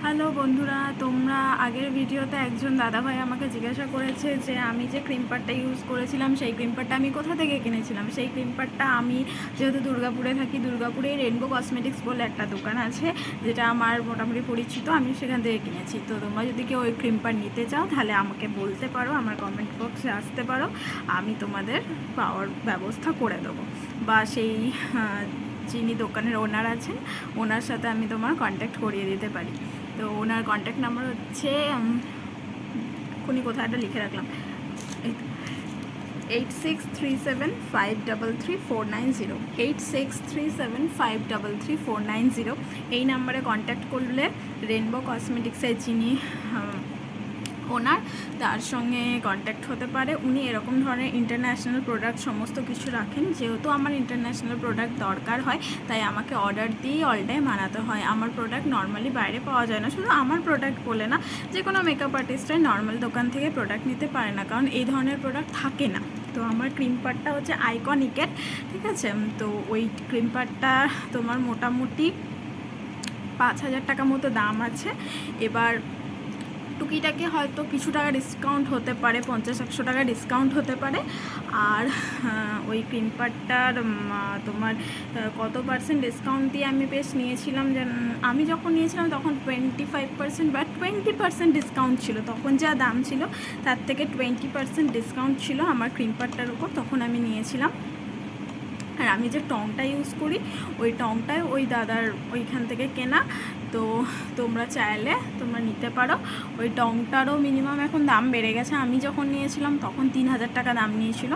Hello বন্ধুরা, তোমরা আগের ভিডিওতে একজন দাদাভাই আমাকে জিজ্ঞাসা করেছে যে আমি যে ক্রিম প্যাডটা ইউজ করেছিলাম সেই ক্রিম প্যাডটা আমি কোথা থেকে কিনেছিলাম। সেই ক্রিম প্যাডটা আমি যেহেতু দুর্গাপুরে থাকি, দুর্গাপুরে রেনবো কসমেটিক্স বলে একটা দোকান আছে যেটা আমার মোটামুটি পরিচিত, আমি সেখান থেকে কিনেছি। তো তোমরা যদি কেউ ওই ক্রিম প্যাড নিতে চাও তাহলে আমাকে বলতে পারো, আমার কমেন্ট বক্সে আসতে পারো, আমি তোমাদের পাওয়ার ব্যবস্থা করে দেবো। বা সেই যিনি দোকানের ওনার আছেন ওনার সাথে আমি তোমার কন্ট্যাক্ট করিয়ে দিতে পারি। তো ওনার কন্ট্যাক্ট নাম্বার হচ্ছে, এক্ষুনি কোথাও একটা লিখে রাখলাম, 8637533490, 8637533490। এই নাম্বারে কন্ট্যাক্ট করলে রেনবো কসমেটিক্সের যিনি ওনার, তার সঙ্গে কন্ট্যাক্ট হতে পারে। উনি এরকম ধরনের ইন্টারন্যাশনাল প্রোডাক্ট সমস্ত কিছু রাখেন। যেহেতু আমার ইন্টারন্যাশনাল প্রোডাক্ট দরকার হয় তাই আমাকে অর্ডার দিয়েই অল টাইম বানাতে হয়। আমার প্রোডাক্ট নর্মালি বাইরে পাওয়া যায় না। শুধু আমার প্রোডাক্ট বলে না, যে কোনো মেকআপ আর্টিস্টরাই নর্মাল দোকান থেকে প্রোডাক্ট নিতে পারে না, কারণ এই ধরনের প্রোডাক্ট থাকে না। তো আমার ক্রিম প্যাডটা হচ্ছে আইকনিকের, ঠিক আছে। তো ওই ক্রিম প্যাডটা তোমার মোটামুটি 5,000 টাকা মতো দাম আছে। এবার টুকিটাকে হয়তো কিছু টাকা ডিসকাউন্ট হতে পারে, 50-100 টাকা ডিসকাউন্ট হতে পারে। আর ওই ক্রিম প্যাডটার তোমার কত পার্সেন্ট ডিসকাউন্ট দিয়ে আমি বেশ নিয়েছিলাম, যে আমি যখন নিয়েছিলাম তখন 25% বা 20% ডিসকাউন্ট ছিল। তখন যা দাম ছিল তার থেকে 20% ডিসকাউন্ট ছিল আমার ক্রিম প্যাডটার উপর, তখন আমি নিয়েছিলাম। আর আমি যে টংটা ইউজ করি ওই টংটাই ওই দাদার ওইখান থেকে কেনা। তো তোমরা চাইলে তোমরা নিতে পারো। ওই টংটারও মিনিমাম এখন দাম বেড়ে গেছে। আমি যখন নিয়েছিলাম তখন 3,000 টাকা দাম নিয়েছিল,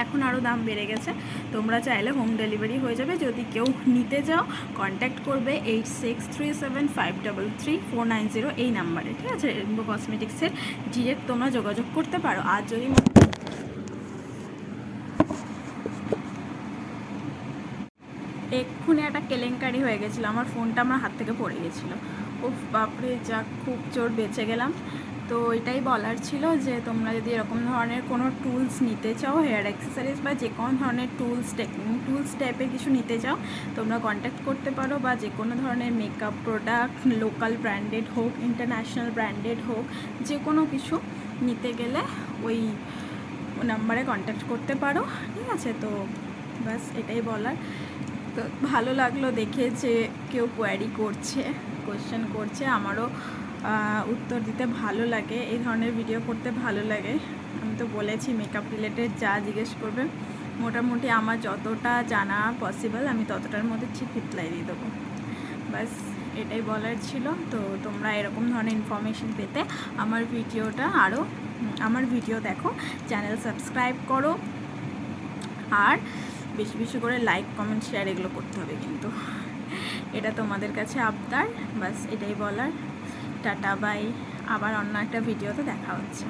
এখন আরও দাম বেড়ে গেছে। তোমরা চাইলে হোম ডেলিভারি হয়ে যাবে। যদি কেউ নিতে যাও কন্ট্যাক্ট করবে 8637533490 এই নাম্বারে, ঠিক আছে। রেনবো কসমেটিক্সের ডিরেক্ট তোমরা যোগাযোগ করতে পারো। আর যদি এক্ষুনি একটা কেলেঙ্কারি হয়ে গেছিলো, আমার ফোনটা আমার হাত থেকে পড়ে গেছিলো। উফ বাপরে, যা খুব জোর বেঁচে গেলাম। তো এটাই বলার ছিল যে তোমরা যদি এরকম ধরনের কোনো টুলস নিতে চাও, হেয়ার অ্যাক্সেসরিজ বা যে কোনো ধরনের টুলস টাইপের কিছু নিতে চাও, তোমরা কন্ট্যাক্ট করতে পারো। বা যে কোনো ধরনের মেকআপ প্রোডাক্ট, লোকাল ব্র্যান্ডেড হোক, ইন্টারন্যাশনাল ব্র্যান্ডেড হোক, যে কোনো কিছু নিতে গেলে ওই নাম্বারে কন্ট্যাক্ট করতে পারো, ঠিক আছে। তো ব্যাস এটাই বলার। তো ভালো লাগলো দেখে যে কেউ কোয়ারি করছে, কোয়েশ্চেন করছে। আমারও উত্তর দিতে ভালো লাগে, এই ধরনের ভিডিও করতে ভালো লাগে। আমি তো বলেছি মেকআপ রিলেটেড যা জিজ্ঞেস করবে মোটামুটি আমার যতটা জানা পসিবল আমি ততটার মধ্যে ঠিক রিপ্লাই দিয়ে দেবো। ব্যাস এটাই বলার ছিল। তো তোমরা এরকম ধরনের ইনফরমেশন পেতে আমার ভিডিও দেখো, চ্যানেল সাবস্ক্রাইব করো, আর বেশি বেশি করে লাইক, কমেন্ট, শেয়ার এগুলো করতে হবে কিন্তু, এটা তোমাদের কাছে আবদার। বাস এটাই বলার। Tata, bye. আবার অন্য একটা ভিডিওতে দেখা হচ্ছে।